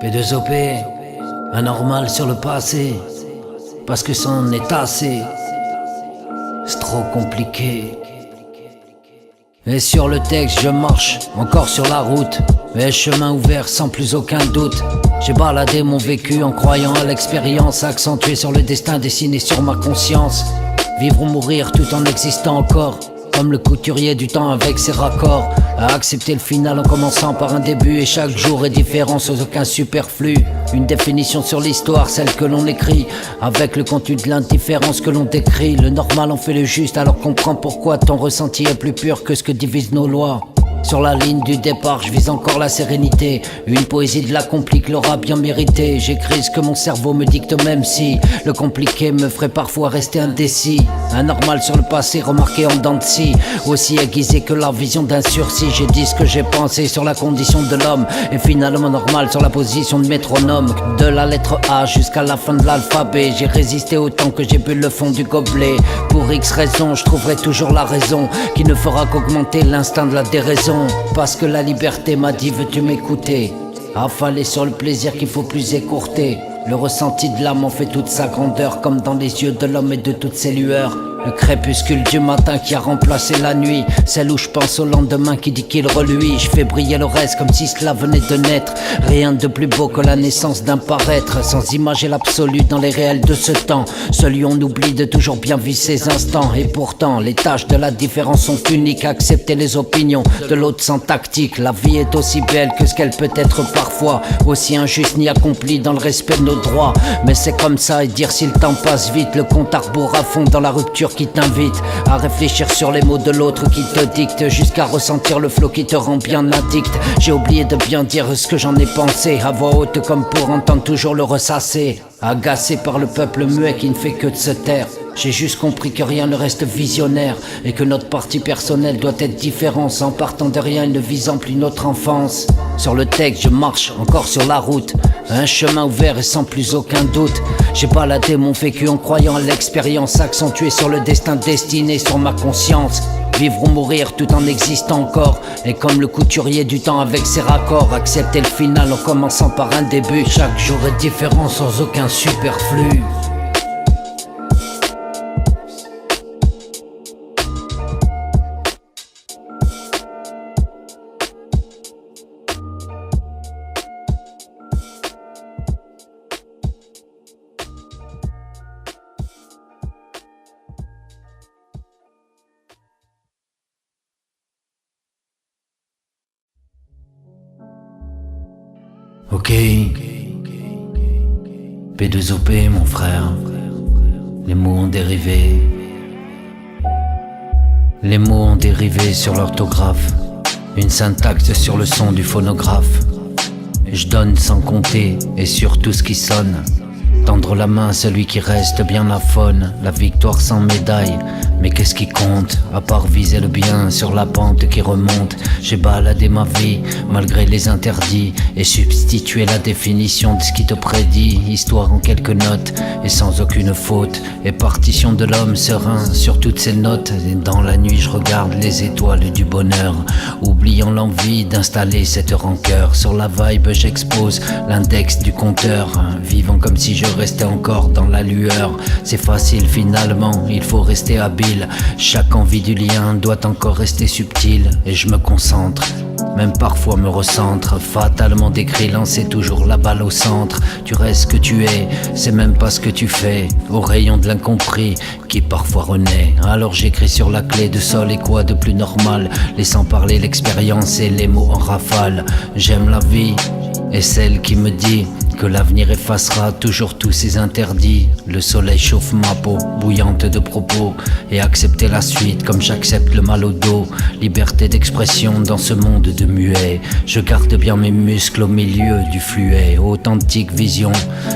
P2OP, anormal sur le passé, parce que c'en est assez, c'est trop compliqué. Et sur le texte je marche, encore sur la route, mais chemin ouvert sans plus aucun doute. J'ai baladé mon vécu en croyant à l'expérience, accentué sur le destin dessiné sur ma conscience. Vivre ou mourir tout en existant encore, comme le couturier du temps avec ses raccords. À accepter le final en commençant par un début, et chaque jour est différent sans aucun superflu. Une définition sur l'histoire, celle que l'on écrit, avec le contenu de l'indifférence que l'on décrit. Le normal en fait le juste, alors comprends pourquoi ton ressenti est plus pur que ce que divisent nos lois. Sur la ligne du départ, je vise encore la sérénité. Une poésie de l'accompli que l'aura bien mérité. J'écris ce que mon cerveau me dicte, même si le compliqué me ferait parfois rester indécis. Anormal sur le passé, remarqué en dents de scie, aussi aiguisé que la vision d'un sursis. J'ai dit ce que j'ai pensé sur la condition de l'homme, et finalement normal sur la position de métronome. De la lettre A jusqu'à la fin de l'alphabet, j'ai résisté autant que j'ai bu le fond du gobelet. Pour X raisons, je trouverai toujours la raison qui ne fera qu'augmenter l'instinct de la déraison. Parce que la liberté m'a dit veux-tu m'écouter, affalé sur le plaisir qu'il faut plus écourter. Le ressenti de l'âme en fait toute sa grandeur, comme dans les yeux de l'homme et de toutes ses lueurs. Le crépuscule du matin qui a remplacé la nuit, celle où je pense au lendemain qui dit qu'il reluit. Je fais briller le reste comme si cela venait de naître. Rien de plus beau que la naissance d'un paraître, sans imager l'absolu dans les réels de ce temps. Celui on oublie de toujours bien vivre ses instants. Et pourtant les tâches de la différence sont uniques. Accepter les opinions de l'autre sans tactique. La vie est aussi belle que ce qu'elle peut être parfois, aussi injuste ni accomplie dans le respect de nos droits. Mais c'est comme ça, et dire si le temps passe vite, le compte à rebours à fond dans la rupture qui t'invite à réfléchir sur les mots de l'autre qui te dicte, jusqu'à ressentir le flot qui te rend bien addict. J'ai oublié de bien dire ce que j'en ai pensé, à voix haute comme pour entendre toujours le ressasser. Agacé par le peuple muet qui ne fait que de se taire, j'ai juste compris que rien ne reste visionnaire, et que notre partie personnelle doit être différente, sans partant de rien et ne visant plus notre enfance. Sur le texte je marche encore sur la route, un chemin ouvert et sans plus aucun doute. J'ai baladé mon vécu en croyant à l'expérience, accentué sur le destin destiné sur ma conscience. Vivre ou mourir tout en existant encore, et comme le couturier du temps avec ses raccords. Accepter le final en commençant par un début. Chaque jour est différent sans aucun superflu. Ok, P2OP mon frère, les mots ont dérivé. Les mots ont dérivé sur l'orthographe, une syntaxe sur le son du phonographe. Je donne sans compter et sur tout ce qui sonne, tendre la main à celui qui reste bien aphone. La victoire sans médaille, mais qu'est-ce qui compte, à part viser le bien sur la pente qui remonte. J'ai baladé ma vie malgré les interdits, et substitué la définition de ce qui te prédit. Histoire en quelques notes et sans aucune faute, et partition de l'homme serein sur toutes ses notes. Et dans la nuit je regarde les étoiles du bonheur, oubliant l'envie d'installer cette rancœur. Sur la vibe j'expose l'index du compteur, vivant comme si je restais encore dans la lueur. C'est facile finalement, il faut rester habile. Chaque envie du lien doit encore rester subtile, et je me concentre, même parfois me recentre. Fatalement décrit, lancer toujours la balle au centre. Tu restes ce que tu es, c'est même pas ce que tu fais, au rayon de l'incompris qui parfois renaît. Alors j'écris sur la clé de sol, et quoi de plus normal, laissant parler l'expérience et les mots en rafale. J'aime la vie et celle qui me dit que l'avenir effacera toujours tous ces interdits. Le soleil chauffe ma peau, bouillante de propos, et accepter la suite comme j'accepte le mal au dos. Liberté d'expression dans ce monde de muets, je garde bien mes muscles au milieu du fluet. Authentique vision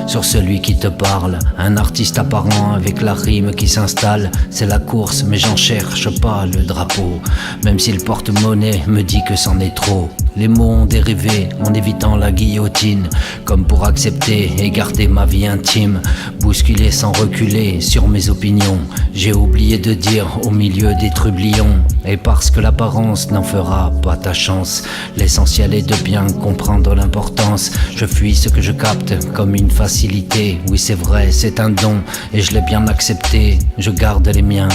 sur celui qui te parle, un artiste apparent avec la rime qui s'installe. C'est la course mais j'en cherche pas le drapeau, même si le porte-monnaie me dit que c'en est trop. Les mots ont dérivé en évitant la guillotine, comme pour accepter et garder ma vie intime. bousculer sans reculer sur mes opinions. J'ai oublié de dire au milieu des trublions. Et parce que l'apparence n'en fera pas ta chance, l'essentiel est de bien comprendre l'importance. Je fuis ce que je capte comme une facilité. Oui c'est vrai, c'est un don et je l'ai bien accepté. Je garde les miens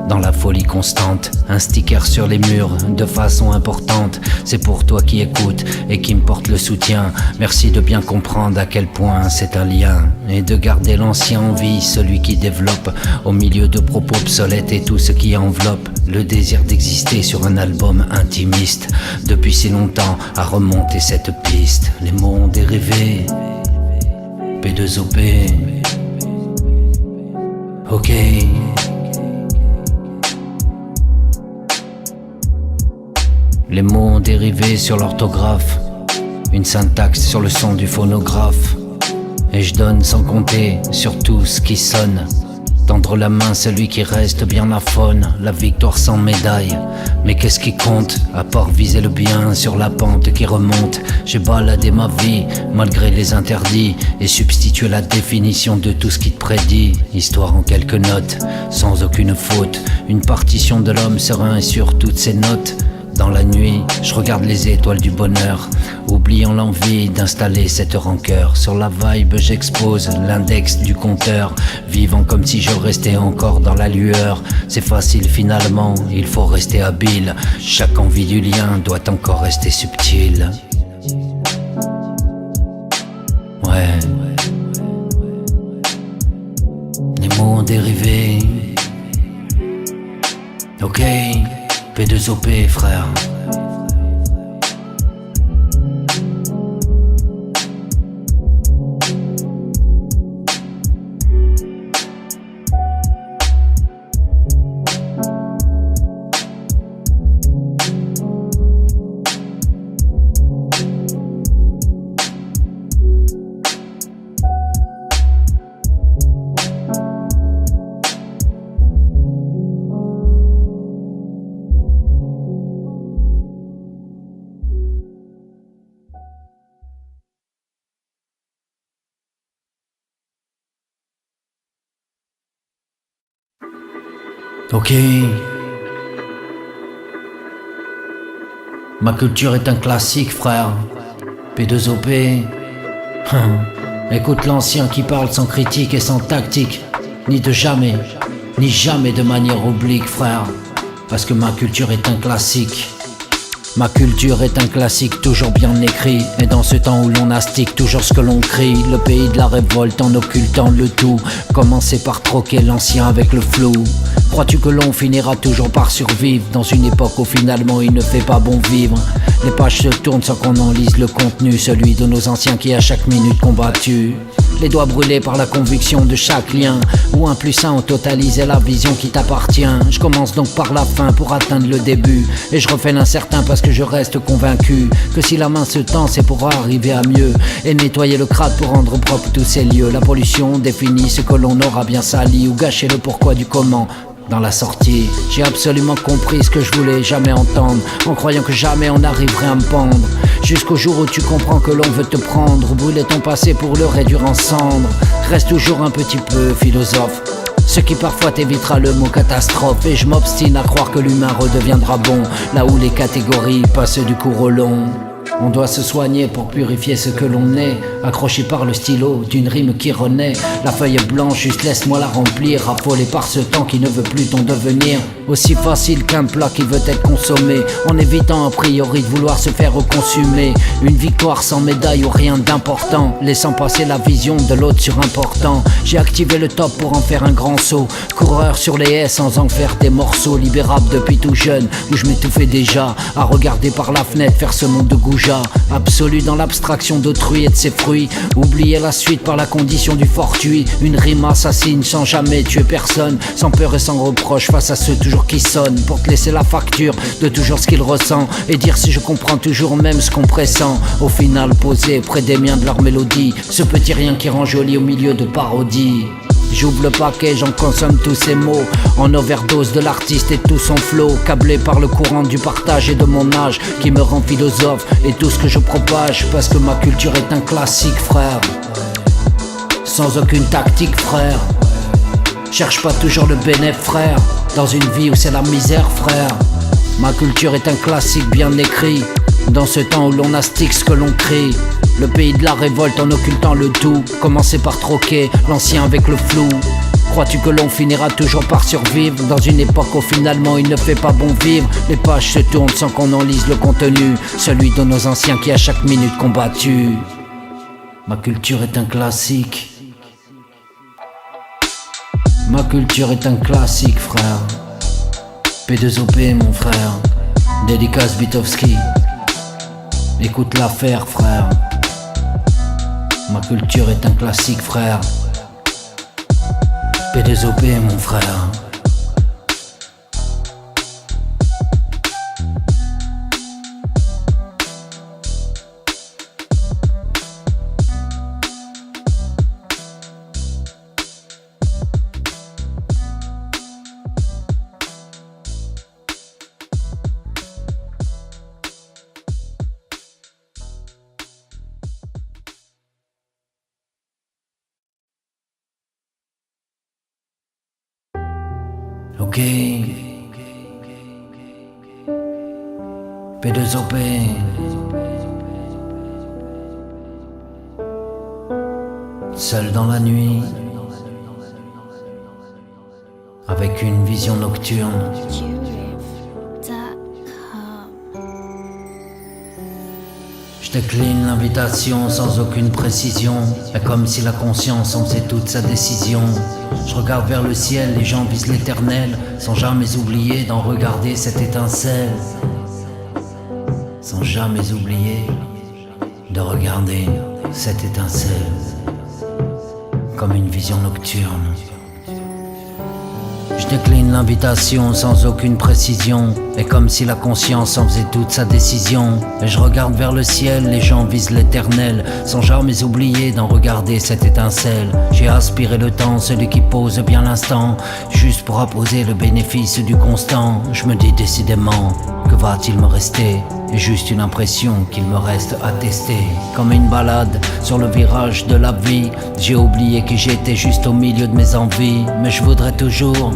dans la folie constante. Un sticker sur les murs de façon importante. C'est pour toi qui écoutes et qui me porte le soutien. Merci de bien comprendre à quel point c'est un lien. Et de garder l'ancien en vie, celui qui développe au milieu de propos obsolètes et tout ce qui enveloppe le désir d'exister sur un album intimiste. Depuis si longtemps à remonter cette piste. Les mots ont dérivé. P2OP. Ok. Les mots ont dérivé sur l'orthographe, une syntaxe sur le son du phonographe. Et je donne sans compter sur tout ce qui sonne. Tendre la main, celui qui reste bien aphone. La victoire sans médaille, mais qu'est-ce qui compte à part viser le bien sur la pente qui remonte. J'ai baladé ma vie malgré les interdits et substitué la définition de tout ce qui te prédit. Histoire en quelques notes, sans aucune faute. Une partition de l'homme serein sur toutes ses notes. Dans la nuit, je regarde les étoiles du bonheur, oubliant l'envie d'installer cette rancœur. Sur la vibe, j'expose l'index du compteur, vivant comme si je restais encore dans la lueur. C'est facile finalement, il faut rester habile. Chaque envie du lien doit encore rester subtile. Ouais. Les mots ont dérivé. Ok. P2OP frère. Ok. Ma culture est un classique, frère. P2OP. Écoute l'ancien qui parle sans critique et sans tactique. Ni jamais de manière oblique, frère. Parce que ma culture est un classique. Ma culture est un classique toujours bien écrit. Et dans ce temps où l'on astique toujours ce que l'on crie, le pays de la révolte en occultant le tout. Commencer par troquer l'ancien avec le flou. Crois-tu que l'on finira toujours par survivre dans une époque où finalement il ne fait pas bon vivre? Les pages se tournent sans qu'on en lise le contenu, celui de nos anciens qui à chaque minute combattus. Les doigts brûlés par la conviction de chaque lien, où un plus un ont totalisé la vision qui t'appartient. Je commence donc par la fin pour atteindre le début, et je refais l'incertain parce que je reste convaincu que si la main se tend c'est pour arriver à mieux, et nettoyer le crâne pour rendre propre tous ces lieux. La pollution définit ce que l'on aura bien sali, ou gâcher le pourquoi du comment. Dans la sortie, j'ai absolument compris ce que je voulais jamais entendre, en croyant que jamais on arriverait à me pendre. Jusqu'au jour où tu comprends que l'on veut te prendre, brûler ton passé pour le réduire en cendres. Reste toujours un petit peu philosophe, ce qui parfois t'évitera le mot catastrophe. Et je m'obstine à croire que l'humain redeviendra bon, là où les catégories passent du court au long. On doit se soigner pour purifier ce que l'on est, accroché par le stylo d'une rime qui renaît. La feuille est blanche, juste laisse-moi la remplir, affolé par ce temps qui ne veut plus ton devenir. Aussi facile qu'un plat qui veut être consommé, en évitant a priori de vouloir se faire consumer. Une victoire sans médaille ou rien d'important, laissant passer la vision de l'autre surimportant. J'ai activé le top pour en faire un grand saut, coureur sur les haies sans en faire des morceaux. Libérable depuis tout jeune, où je m'étouffais déjà à regarder par la fenêtre faire ce monde de goujat. Absolu dans l'abstraction d'autrui et de ses fruits, oublier la suite par la condition du fortuit. Une rime assassine sans jamais tuer personne, sans peur et sans reproche face à ceux toujours qui sonnent, pour te laisser la facture de toujours ce qu'il ressent, et dire si je comprends toujours même ce qu'on pressent. Au final posé près des miens de leur mélodie, ce petit rien qui rend joli au milieu de parodies. J'ouvre le paquet, j'en consomme tous ces mots, en overdose de l'artiste et tout son flow, câblé par le courant du partage et de mon âge, qui me rend philosophe et tout ce que je propage, parce que ma culture est un classique, frère. sans aucune tactique frère. Cherche pas toujours le bénéf frère, dans une vie où c'est la misère frère. Ma culture est un classique bien écrit, dans ce temps où l'on astique ce que l'on crie. Le pays de la révolte en occultant le tout. Commencer par troquer l'ancien avec le flou. Crois-tu que l'on finira toujours par survivre dans une époque où finalement il ne fait pas bon vivre? Les pages se tournent sans qu'on en lise le contenu, celui de nos anciens qui à chaque minute combattu. Ma culture est un classique. Ma culture est un classique frère. P2OP mon frère. Dédicace Bitowski. Écoute l'affaire frère. Ma culture est un classique frère. P2OP mon frère. Ok, P2OP. Seul dans la nuit, avec une vision nocturne. Je décline l'invitation sans aucune précision, et comme si la conscience en faisait toute sa décision. Je regarde vers le ciel, les gens visent l'éternel, sans jamais oublier d'en regarder cette étincelle. Sans jamais oublier de regarder cette étincelle, comme une vision nocturne. Je décline l'invitation sans aucune précision, et comme si la conscience en faisait toute sa décision. Et je regarde vers le ciel, les gens visent l'éternel, sans jamais oublier d'en regarder cette étincelle. J'ai aspiré le temps, celui qui pose bien l'instant, juste pour apposer le bénéfice du constant. Je me dis décidément, que va-t-il me rester? Et juste une impression qu'il me reste à tester. Comme une balade sur le virage de la vie, j'ai oublié que j'étais juste au milieu de mes envies. Mais je voudrais toujours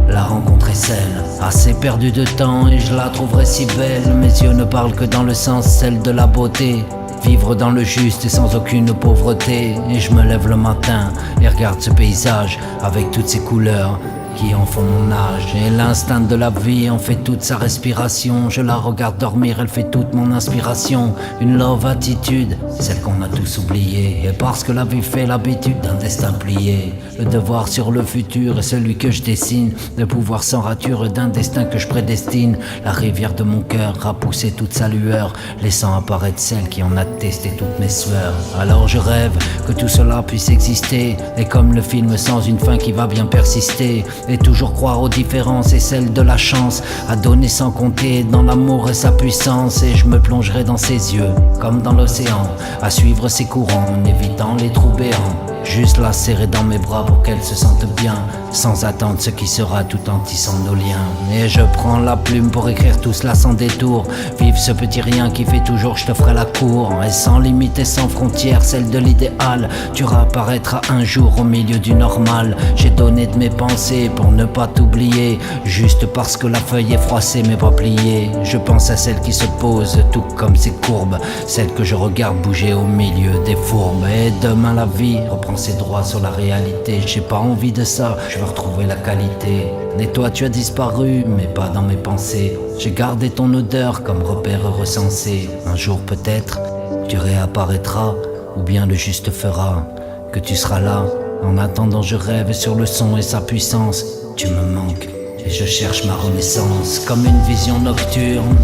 la rencontrer celle, assez perdue de temps, et je la trouverai si belle. Mes yeux ne parlent que dans le sens, celle de la beauté. Vivre dans le juste et sans aucune pauvreté. Et je me lève le matin et regarde ce paysage avec toutes ses couleurs qui en font mon âge. Et l'instinct de la vie en fait toute sa respiration. Je la regarde dormir, elle fait toute mon inspiration. Une love attitude, celle qu'on a tous oubliée. Et parce que la vie fait l'habitude d'un destin plié, le devoir sur le futur est celui que je dessine. Le pouvoir sans rature d'un destin que je prédestine. La rivière de mon cœur a poussé toute sa lueur, laissant apparaître celle qui en a testé toutes mes sueurs. Alors je rêve que tout cela puisse exister, et comme le film sans une fin qui va bien persister. Et toujours croire aux différences et celles de la chance, à donner sans compter dans l'amour et sa puissance. Et je me plongerai dans ses yeux comme dans l'océan, à suivre ses courants en évitant les trous béants. Juste la serrer dans mes bras pour qu'elle se sente bien, sans attendre ce qui sera tout en tissant nos liens. Et je prends la plume pour écrire tout cela sans détour. Vive ce petit rien qui fait toujours je te ferai la cour. Et sans limite et sans frontières, celle de l'idéal, tu réapparaîtras un jour au milieu du normal. J'ai donné de mes pensées pour ne pas t'oublier, juste parce que la feuille est froissée mais pas pliée. Je pense à celle qui se pose tout comme ses courbes, celle que je regarde bouger au milieu des fourbes. Et demain la vie reprend ses droits sur la réalité. J'ai pas envie de ça, je veux retrouver la qualité. Et toi tu as disparu, mais pas dans mes pensées. J'ai gardé ton odeur comme repère recensé. Un jour peut-être, tu réapparaîtras, ou bien le juste fera que tu seras là. En attendant je rêve sur le son et sa puissance. Tu me manques et je cherche ma renaissance, comme une vision nocturne.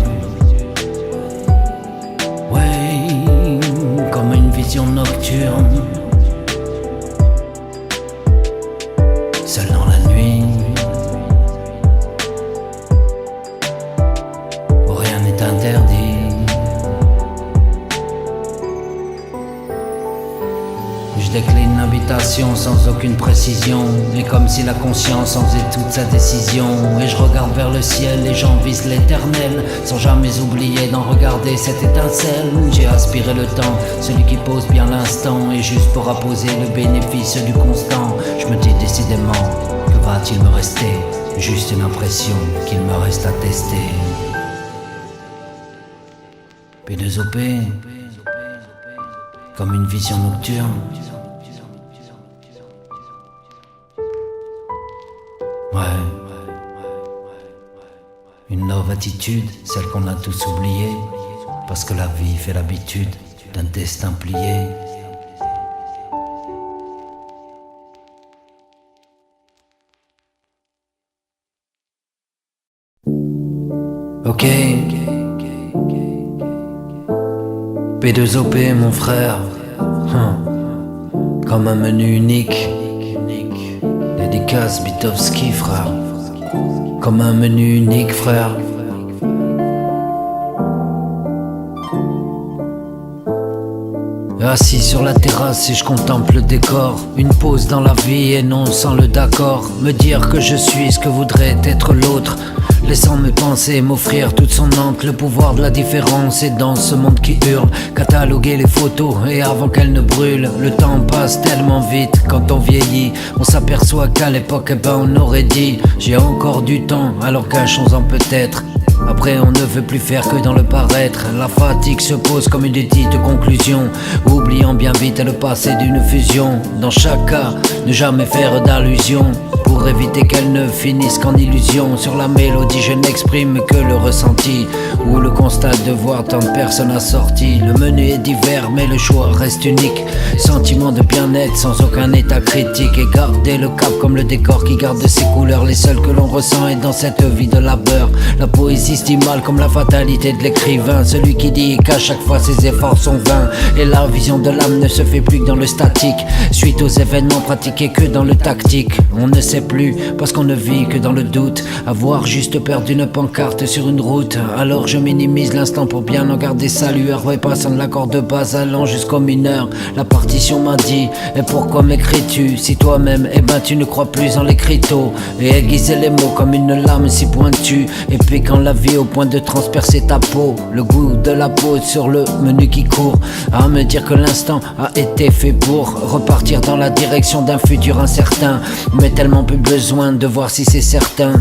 Ouais, comme une vision nocturne. Seul dans la nuit, où rien n'est interdit. Je décline l'invitation sans aucune précision. Et comme si la conscience en faisait toute sa décision. Et je regarde vers le ciel, les gens visent l'éternel, sans jamais oublier d'en regarder cette étincelle. J'ai aspiré le temps, celui qui pose bien l'instant, et juste pour apposer le bénéfice du constant. Je me dis décidément, que va-t-il me rester? Juste une impression qu'il me reste à tester. P2OP, comme une vision nocturne. Ouais, une love attitude, celle qu'on a tous oubliée, parce que la vie fait l'habitude d'un destin plié. Ok, P2OP mon frère, comme un menu unique. Dédicace Bitowski frère, comme un menu unique frère. Assis sur la terrasse et je contemple le décor. Une pause dans la vie et non sans le d'accord. Me dire que je suis ce que voudrait être l'autre, laissant mes pensées m'offrir toute son encre. Le pouvoir de la différence est dans ce monde qui hurle. Cataloguer les photos et avant qu'elles ne brûlent. Le temps passe tellement vite quand on vieillit. On s'aperçoit qu'à l'époque on aurait dit j'ai encore du temps, alors cachons-en peut-être. Après on ne veut plus faire que dans le paraître. La fatigue se pose comme une dite conclusion, oubliant bien vite le passé d'une fusion. Dans chaque cas, ne jamais faire d'allusion, pour éviter qu'elle ne finisse qu'en illusion. Sur la mélodie je n'exprime que le ressenti, ou le constat de voir tant de personnes assorties. Le menu est divers mais le choix reste unique. Sentiment de bien-être sans aucun état critique. Et garder le cap comme le décor qui garde ses couleurs. Les seules que l'on ressent est dans cette vie de labeur. La poésie se dit mal comme la fatalité de l'écrivain, celui qui dit qu'à chaque fois ses efforts sont vains. Et la vision de l'âme ne se fait plus que dans le statique, suite aux événements pratiqués que dans le tactique. On ne sait plus parce qu'on ne vit que dans le doute, avoir juste perdu une pancarte sur une route. Alors je minimise l'instant pour bien en garder sa lueur. Ouais, passant de l'accord de base allant jusqu'au mineur. La partition m'a dit, et pourquoi m'écris-tu si toi-même, tu ne crois plus en l'écriteau. Et aiguiser les mots comme une lame si pointue, et puis quand la vie au point de transpercer ta peau, le goût de la peau sur le menu qui court, à me dire que l'instant a été fait pour repartir dans la direction d'un futur incertain, mais tellement plus besoin de voir si c'est certain.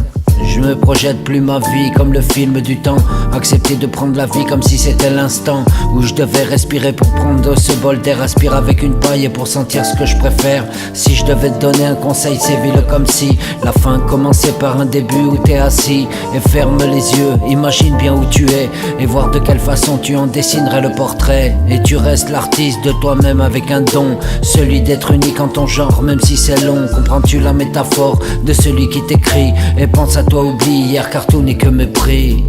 Je me projette plus ma vie comme le film du temps, accepter de prendre la vie comme si c'était l'instant où je devais respirer pour prendre ce bol d'air. Aspire avec une paille pour sentir ce que je préfère. Si je devais te donner un conseil, c'est vis-le comme si la fin commençait par un début où t'es assis et ferme les yeux, imagine bien où tu es et voir de quelle façon tu en dessinerais le portrait. Et tu restes l'artiste de toi-même avec un don, celui d'être unique en ton genre même si c'est long. Comprends-tu la métaphore de celui qui t'écrit et pense à toi, oublie hier car tout n'est que mépris.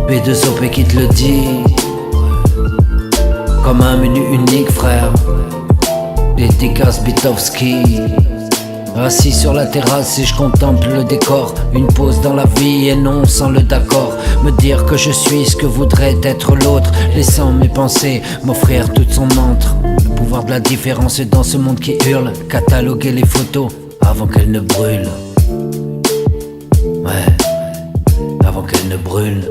P2OP qui te le dit, comme un menu unique frère. Dédicace Bitowski, assis sur la terrasse et je contemple le décor. Une pause dans la vie et non sans le d'accord. Me dire que je suis ce que voudrait être l'autre, laissant mes pensées m'offrir toute son antre. Le pouvoir de la différence est dans ce monde qui hurle. Cataloguer les photos avant qu'elles ne brûlent. Ouais, avant qu'elle ne brûle.